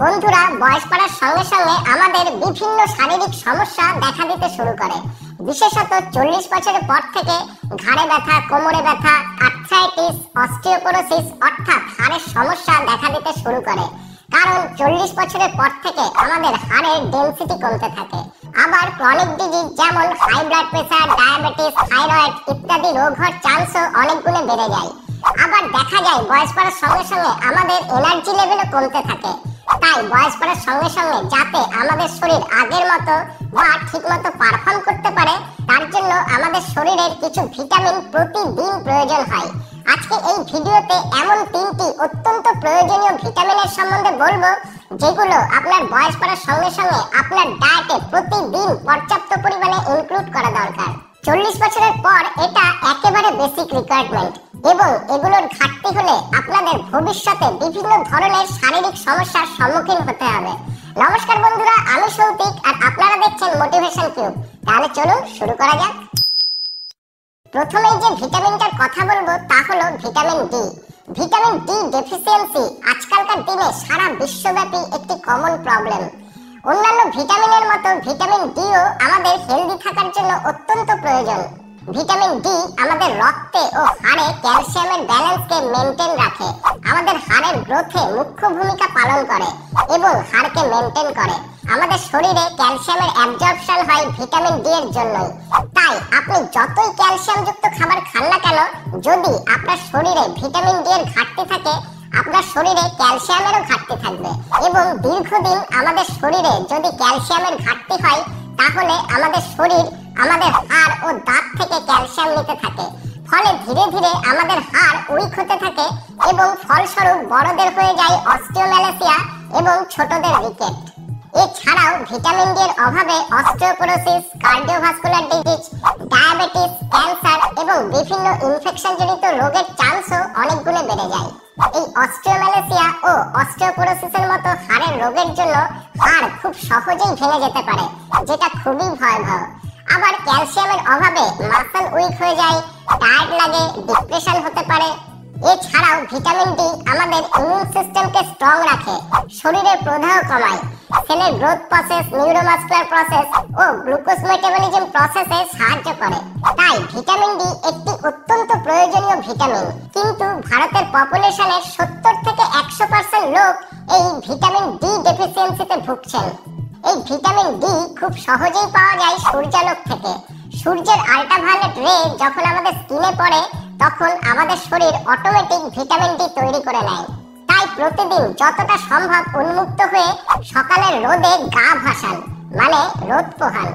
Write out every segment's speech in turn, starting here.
বন্ধুরা, বয়স বাড়ার সঙ্গে সঙ্গে আমাদের বিভিন্ন শারীরিক সমস্যা দেখা দিতে শুরু করে। বিশেষত 40 বছরের পর থেকে ঘাড়ে ব্যথা, কোমরে ব্যথা, আর্থ্রাইটিস, অস্টিওপোরোসিস অর্থাৎ হাড়ের সমস্যা দেখা দিতে শুরু করে। কারণ 40 বছরের পর থেকে আমাদের হাড়ের ডেনসিটি কমতে থাকে। আবার ক্রনিক ডিজিজ যেমন high blood pressure, diabetes, thyroid ইত্যাদি রোগ হওয়ার চান্সও অনেক গুণে বেড়ে যায়। আবার দেখা যায় বয়স বাড়ার সঙ্গে সঙ্গে আমাদের এনার্জি লেভেলও কমতে থাকে। তাই বয়স বাড়ার সঙ্গে সঙ্গে যাতে আমাদের শরীর আগের মতো বা ঠিক মতো পারফর্ম করতে পারে, তার জন্য আমাদের শরীরের কিছু ভিটামিন প্রতিদিন প্রয়োজন হয়। আজকে এই ভিডিওতে এমন 3টি অত্যন্ত প্রয়োজনীয় ভিটামিনের সম্বন্ধে বলবো, যেগুলো আপনার বয়স বাড়ার সঙ্গে সঙ্গে আপনার ডায়েটে প্রতিদিন পর্যাপ্ত পরিমাণে ইনক্লুড করা দরকার। 40 বছরের পর এটা একেবারে বেসিক রিকোয়ারমেন্ট এবং এগুলোর ঘাটতি হলে আপনাদের ভবিষ্যতে বিভিন্ন ধরনের শারীরিক সমস্যার সম্মুখীন হতে হবে। নমস্কার বন্ধুরা, আমি সৌতিক আর আপনারা দেখছেন মোটিভেশন কিউব। তাহলে চলুন শুরু করা যাক। প্রথমেই যে ভিটামিনটার কথা বলবো তা হলো vitamin D. Vitamin D deficiency আজকালকার দিনে সারা বিশ্বব্যাপী একটি কমন প্রবলেম। অন্যান্য ভিটামিনের মতো ভিটামিন ডিও আমাদের হেলদি থাকার জন্য অত্যন্ত প্রয়োজন। ভিটামিন ডি আমাদের রক্তে ও হাড়ে ক্যালসিয়ামের ব্যালেন্সকে মেনটেন রাখে, আমাদের হাড়ের গ্রোথে মুখ্য ভূমিকা পালন করে এবং হাড়কে মেনটেন করে। আমাদের শরীরে ক্যালসিয়ামের অ্যাবজর্পশন হয় ভিটামিন ডি এর জন্যই। তাই আপনি যতই ক্যালসিয়াম যুক্ত খাবার খান না কেন, যদি আপনার শরীরে ভিটামিন ডি এর ঘাটতি থাকে, আপনার শরীরে ক্যালসিয়ামেরও ঘাটতি থাকবে এবং দীর্ঘদিন আমাদের শরীরে যদি ক্যালসিয়ামের ঘাটতি হয়, তাহলে আমাদের শরীর আমাদের হাড় ও দাঁত থেকে ক্যালসিয়াম নিতে থাকে। ফলে ধীরে ধীরে আমাদের হাড় উইক হতে থাকে এবং ফলস্বরূপ বড়দের হয়ে যায় অস্টিওম্যালাসিয়া এবং ছোটদের রিকেট। এছাড়াও ভিটামিন ডি এর অভাবে osteoporosis, cardiovascular disease, diabetes, cancer এবং বিভিন্ন ইনফেকশনজনিত রোগের চান্সও অনেক গুণে বেড়ে যায়। এই অস্টিওম্যালাসিয়া ও অস্টিওপোরোসিসের মতো হাড়ের রোগের জন্য হাড় খুব সহজেই ভেঙে যেতে পারে, যেটা খুবই ভয়াবহ। আবার ক্যালসিয়ামের অভাবে মাসল উইক হয়ে যায়, টায়ার্ড লাগে, ডিপ্রেশন হতে পারে। এছাড়াও ভিটামিন ডি আমাদের ইমিউন সিস্টেমকে স্ট্রং রাখে, শরীরের প্রদাহ কমায়, সেলের গ্রোথ প্রসেস, নিউরোমাসকুলার প্রসেস ও গ্লুকোজ মেটাবলিজম প্রসেসে সাহায্য করে। তাই ভিটামিন ডি একটি অত্যন্ত প্রয়োজনীয় ভিটামিন। কিন্তু ভারতের পপুলেশনের 70 থেকে 100% লোক এই ভিটামিন ডি ডেফিসিয়েন্সিতে ভুগছেন। এই ভিটামিন ডি খুব সহজেই পাওয়া যায় সূর্যালোক থেকে। সূর্যের আল্ট্রাভায়োলেট রে যখন আমাদের স্কিনে পড়ে, তখন আমাদের শরীর অটোমেটিক ভিটামিন ডি তৈরি করে নেয়। তাই প্রতিদিন যতটা সম্ভব উন্মুক্ত হয়ে সকালের রোদে গা ভাসান, মানে রোদ পোহান।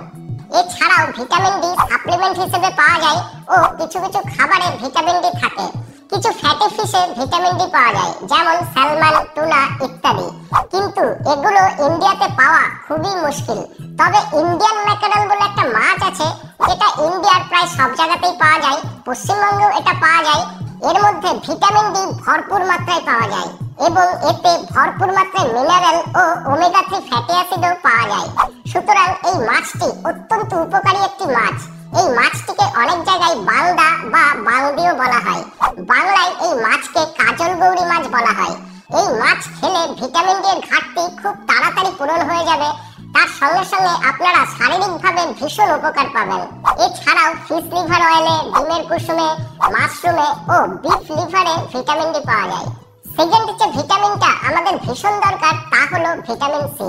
এছাড়াও ভিটামিন ডি সাপ্লিমেন্ট হিসেবে পাওয়া যায় ও কিছু কিছু খাবারে ভিটামিন ডি থাকে। কিছু ফ্যাটি ফিশে ভিটামিন ডি পাওয়া যায়, যেমন স্যালমন, টুনা ইত্যাদি। কিন্তু এগুলো ইন্ডিয়াতে পাওয়া খুবই মুশকিল। তবে ইন্ডিয়ান ম্যাকারেল বলে একটা মাছ আছে, যেটা ইন্ডিয়ার প্রায় সব জায়গাতেই পাওয়া যায়, পশ্চিমবঙ্গেও এটা পাওয়া যায়। এর মধ্যে ভিটামিন ডি ভরপুর মাত্রায় পাওয়া যায় এবং এতে ভরপুর মাত্রায় মিনারেল ও ওমেগা 3 ফ্যাটি অ্যাসিডও পাওয়া যায়। সুতরাং এই মাছটি অত্যন্ত উপকারী একটি মাছ। এই মাছটিকে অনেক জায়গায় বাংদা বা বাংদিও বলা হয়। বাংলায় এই মাছকে কাজল গৌরী মাছ বলা হয়। এই মাছ খেলে ভিটামিন ডি এর ঘাটতি খুব তাড়াতাড়ি পূরণ হয়ে যাবে। তার সঙ্গে সঙ্গে আপনারা শারীরিকভাবে ভীষণ উপকার পাবেন। এছাড়াও ফিশ লিভার অয়েলে, ডিমের কুসুমে, মাশরুমে ও বিফ লিভারে ভিটামিন ডি পাওয়া যায়। সেকেন্ড যে ভিটামিনটা আমাদের ভীষণ দরকার তা হলো ভিটামিন সি।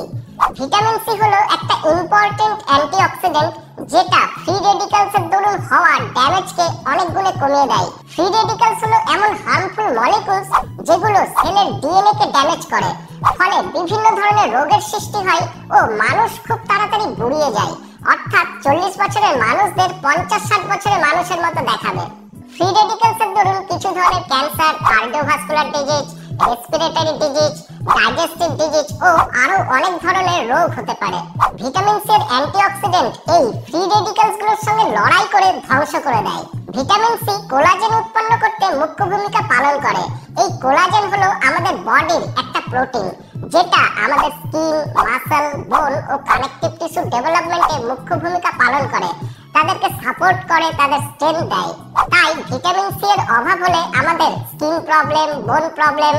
ভিটামিন সি হলো একটা ইম্পর্টেন্ট অ্যান্টিঅক্সিডেন্ট, যেটা ফ্রি রেডিক্যালসের দরুন হওয়া ড্যামেজকে অনেক গুণে কমিয়ে দেয়। ফ্রি রেডিক্যালস হলো এমন হার্মফুল মলিকিউলস যেগুলো সেলের ডিএনএ কে ড্যামেজ করে, ফলে বিভিন্ন ধরনের রোগের সৃষ্টি হয় ও মানুষ খুব তাড়াতাড়ি বুড়িয়ে যায়। অর্থাৎ 40 বছরের মানুষদের 50-60 বছরের মানুষের মতো দেখাবে। ফ্রি রেডিক্যালসের দরুন কিছু ধরনের cancer, cardiovascular disease, respiratory disease, digestive disease ও আরো অনেক ধরনের রোগ হতে পারে। ভিটামিন সি এর অ্যান্টিঅক্সিডেন্ট এই ফ্রি রেডিক্যালসগুলোর সঙ্গে লড়াই করে ধ্বংস করে দেয়। ভিটামিন সি কোলাজেন উৎপন্ন করতে মুখ্য ভূমিকা পালন করে। এই কোলাজেন হলো আমাদের বডির একটা প্রোটিন, যেটা আমাদের স্কিন, মাসল, বোন ও কানেকটিভ টিস্যু ডেভেলপমেন্টে মুখ্য ভূমিকা পালন করে, তাদেরকে সাপোর্ট করে, তাদের স্ট্রেংথ দেয়। তাই ভিটামিন সি এর অভাব হলে আমাদের স্কিন প্রবলেম, বোন প্রবলেম,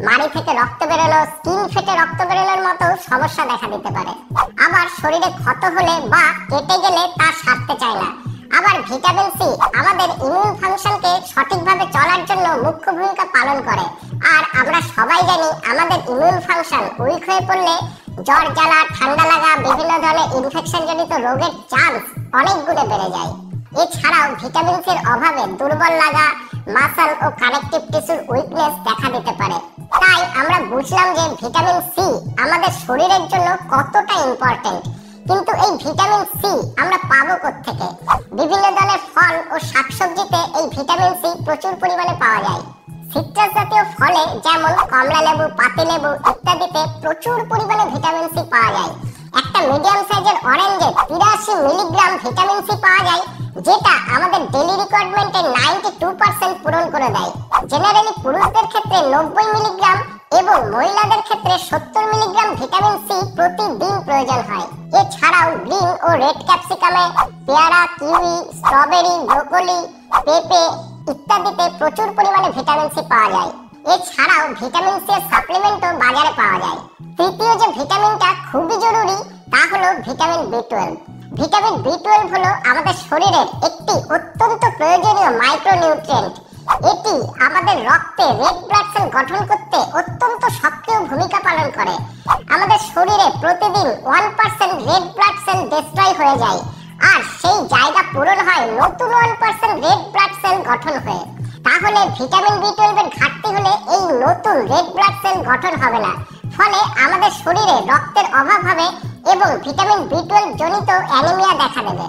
মাড়ি থেকে রক্ত বেরোনো, স্কিন ফেটে রক্ত বেরোনোর মতো সমস্যা দেখা দিতে পারে। আবার শরীরে ক্ষত হলে বা কেটে গেলে তা সারতে চায় না। আবার ভিটামিন সি আমাদের ইমিউন ফাংশনকে সঠিকভাবে চলার জন্য মুখ্য ভূমিকা পালন করে। আর আমরা সবাই জানি আমাদের ইমিউন ফাংশন উইক হয়ে পড়লে জ্বর জ্বালা, ঠান্ডা লাগা, বিভিন্ন ধরনের ইনফেকশন জনিত রোগের চান্স অনেক গুণে বেড়ে যায়। এছাড়াও ভিটামিন সির অভাবে দুর্বল লাগা, মাসল ও কানেকটিভ টিস্যুর উইকনেস দেখা দিতে পারে। তাই আমরা বুঝলাম যে ভিটামিন সি আমাদের শরীরের জন্য কতটা ইম্পর্টেন্ট। কিন্তু এই ভিটামিন সি আমরা পাবো কোত্থেকে? বিভিন্ন ধরনের ফল ও শাকসবজিতে এই ভিটামিন সি প্রচুর পরিমাণে পাওয়া যায়। সিট্রাস জাতীয় ফলে যেমন কমলা লেবু, পাতিলেবু ইত্যাদিতে প্রচুর পরিমাণে ভিটামিন সি পাওয়া যায়। একটা মিডিয়াম সাইজের অরেঞ্জে 83 মিলিগ্রাম ভিটামিন সি পাওয়া যায়, যেটা আমাদের ডেইলি রিকোয়ারমেন্টের 92% পূরণ করে দেয়। জেনারেলি পুরুষদের ক্ষেত্রে 90 মিলিগ্রাম এবং মহিলাদের ক্ষেত্রে 70 মিলিগ্রাম ভিটামিন সি প্রতিদিন প্রয়োজন হয়। এছাড়াও গ্রিন ও রেড ক্যাপসিকামে, পেয়ারা, কিউই, স্ট্রবেরি, ব্রোকলি, পেঁপে ইত্যাদিতে প্রচুর পরিমাণে ভিটামিন সি পাওয়া যায়। এছাড়াও ভিটামিন সি এর সাপ্লিমেন্টও বাজারে পাওয়া যায়। তৃতীয় যে ভিটামিনটা খুবই জরুরি তা হলো ভিটামিন বি12। ভিটামিন বি12 হলো আমাদের শরীরের একটি অত্যন্ত প্রয়োজনীয় মাইক্রোনিউট্রিয়েন্ট। এটি আমাদের রক্তে রেড ব্লাড সেল গঠন করতে অত্যন্ত সক্রিয় ভূমিকা পালন করে। আমাদের শরীরে প্রতিদিন 1% রেড ব্লাড সেল ডিস্ট্রয় হয়ে যায়, আর সেই জায়গা পূরণ হয় নতুন 1% রেড ব্লাড সেল গঠন হয়ে। তাহলে ভিটামিন বি12 এর ঘাটতি হলে এই নতুন রেড ব্লাড সেল গঠন হবে না, ফলে আমাদের শরীরে রক্তের অভাব হবে এবং ভিটামিন বি12 জনিত অ্যানিমিয়া দেখা দেবে।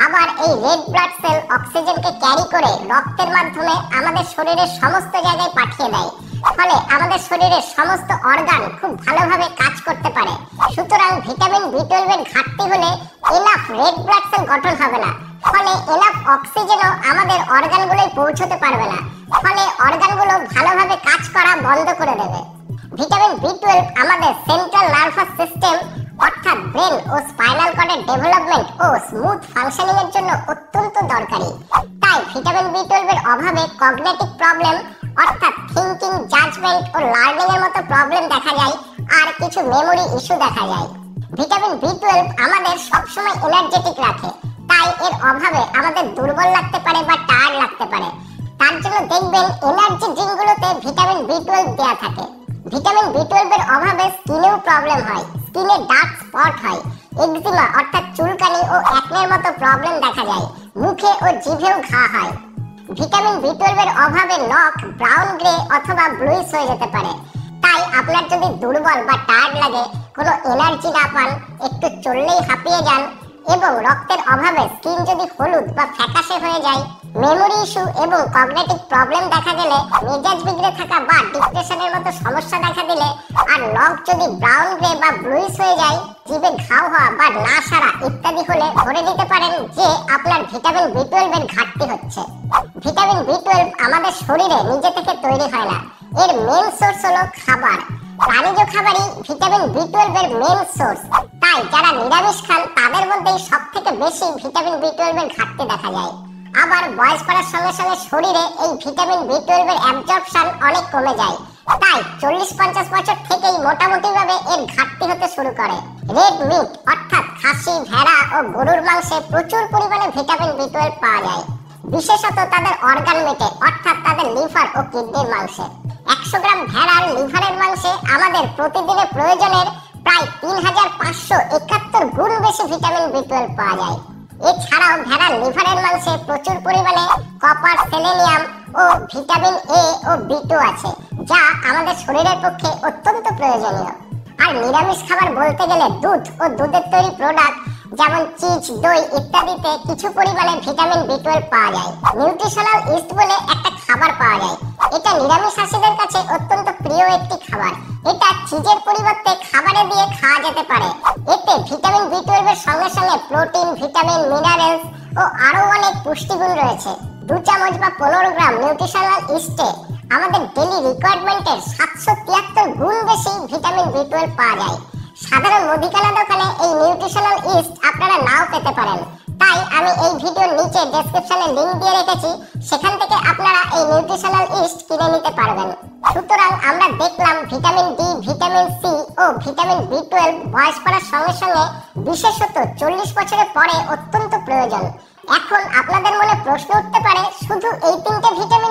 আবার এই রেড ব্লাড সেল অক্সিজেনকে ক্যারি করে রক্তের মাধ্যমে আমাদের শরীরের সমস্ত জায়গায় পাঠিয়ে দেয়, ফলে আমাদের শরীরের সমস্ত অর্গান খুব ভালোভাবে কাজ করতে পারে। সুতরাং ভিটামিন বি12 এর ঘাটতি হলে এনাফ রেড ব্লাড সেল গঠন হবে না, ফলে এনাফ অক্সিজেনও আমাদের অর্গানগুলোয় পৌঁছতে পারবে না, ফলে অর্গানগুলো ভালোভাবে কাজ করা বন্ধ করে দেবে। ভিটামিন বি12 আমাদের সেন্ট্রাল নার্ভাস সিস্টেম অর্থাৎ ব্রেন ও স্পাইনাল কর্ডের ডেভেলপমেন্ট ও স্মুথ ফাংশনিং এর জন্য অত্যন্ত দরকারি। তাই ভিটামিন বি12 এর অভাবে কগনিটিভ প্রবলেম অর্থাৎ থিংকিং, জাজমেন্ট ও লার্নিং এর মতো প্রবলেম দেখা যায়, আর কিছু মেমোরি ইস্যু দেখা যায়। ভিটামিন বি12 আমাদের সবসময় এনার্জেটিক রাখে, তাই এর অভাবে আমাদের দুর্বল লাগতে পারে বা টায়ার্ড লাগতে পারে। তার জন্য দেখবেন এনার্জি ড্রিঙ্কগুলোতে ভিটামিন বি12 দেয়া থাকে। ভিটামিন বি12 এর অভাবে স্কিনেও প্রবলেম হয়, স্কিনে ডার্ক স্পট হয়, এক্সিমা অর্থাৎ চুলকানি ও অ্যাকনের মতো প্রবলেম দেখা যায়, মুখে ও জিভেও ঘা হয়। ভিটামিন বি12 এর অভাবে নখ ব্রাউন গ্রে অথবা ব্লুইশ হয়ে যেতে পারে। তাই আপনার যদি দুর্বল বা টায়ার্ড লাগে, কোনো এনার্জি না পান, একটু চললেই হাঁপিয়ে যান এবং রক্তের অভাবে স্কিন যদি হলুদ বা ফ্যাকাশে হয়ে যায়, মেমোরি ইস্যু এবং কগনিটিভ প্রবলেম দেখা গেলে, মেজাজ বিগড়ে থাকা বা ডিপ্রেশনের মতো সমস্যা দেখা দিলে, আর নখ যদি ব্রাউন গ্রে বা ব্লুইশ হয়ে যায়, জিভে ঘাও হওয়া বা না সারা ইত্যাদি হলে ধরে নিতে পারেন যে আপনার ভিটামিন বি12 এর ঘাটতি হচ্ছে। ভিটামিন বি12 আমাদের শরীরে নিজে থেকে তৈরি হয় না, এর মেন সোর্স হলো খাবার। প্রাণীজ খাবারই ভিটামিন বি12 এর মেন সোর্স। তাই যারা নিরামিষ খান তাদের মধ্যেই সবথেকে বেশি ভিটামিন বি12 এর ঘাটতি দেখা যায়। আবার বয়স বাড়ার সঙ্গে সঙ্গে শরীরে এই ভিটামিন বি12 এর অ্যাবজর্পশন অনেক কমে যায়, তাই 40-50 বছর থেকেই মোটামুটি ভাবে এর ঘাটতি হতে শুরু করে। রেড মিট অর্থাৎ খাসি, ভেড়া ও গরুর মাংসে প্রচুর পরিমাণে ভিটামিন বি12 পাওয়া যায়, বিশেষত তাদের অর্গান মিটে অর্থাৎ তাদের লিভার ও কিডনির মাংসে। 100 গ্রাম ভেড়ার লিভারের মাংসে আমাদের প্রতিদিনের প্রয়োজনের প্রায় 3571 গুণ বেশি ভিটামিন বি12 পাওয়া যায়। এছাড়াও ভেড়ার লিভারের মাংসে প্রচুর পরিমাণে কপার, সেলেনিয়াম ও ভিটামিন এ ও বি2 আছে, যা আমাদের শরীরের পক্ষে অত্যন্ত প্রয়োজনীয়। আর নিরামিষ খাবার বলতে গেলে দুধ ও দুধের তৈরি প্রোডাক্ট যেমন চিজ, দই ইত্যাদিতে কিছু পরিমাণে ভিটামিন বি12 পাওয়া যায়। নিউট্রিশনাল ইস্ট বলে একটা খাবার পাওয়া যায়, এটা নিরামিষাশীদের কাছে অত্যন্ত প্রিয় একটি খাবার। এটা চিজের পরিবর্তে খাবারে দিয়ে খাওয়া যেতে পারে। এতে ভিটামিন বি12 এর সঙ্গে সঙ্গে প্রোটিন, ভিটামিন, মিনারেলস ও আরো অনেক পুষ্টিগুণ রয়েছে। 2 চামচ বা 15 গ্রাম নিউট্রিশনাল ইস্টে আমাদের ডেইলি রিকোয়ারমেন্টের 773 গুণ বেশি ভিটামিন বি12 পাওয়া যায়। সাধারণ মুদিখানা দোকানে এই নিউট্রিশনাল ইস্ট আপনারা নাও পেতে পারেন, তাই তাই আমি এই ভিডিওর নিচে ডেসক্রিপশনে লিংক দিয়ে রেখেছি, সেখান থেকে আপনারা এই নিউট্রিশনাল ইস্ট কিনে নিতে পারবেন। সুতরাং আমরা দেখলাম ভিটামিন ডি, ভিটামিন সি ও ভিটামিন বি12 বয়স বাড়ার সঙ্গে সঙ্গে বিশেষত 40 বছরের পরে অত্যন্ত প্রয়োজন। এখন আপনাদের মনে প্রশ্ন উঠতে পারে, শুধু এই তিনটে ভিটামিন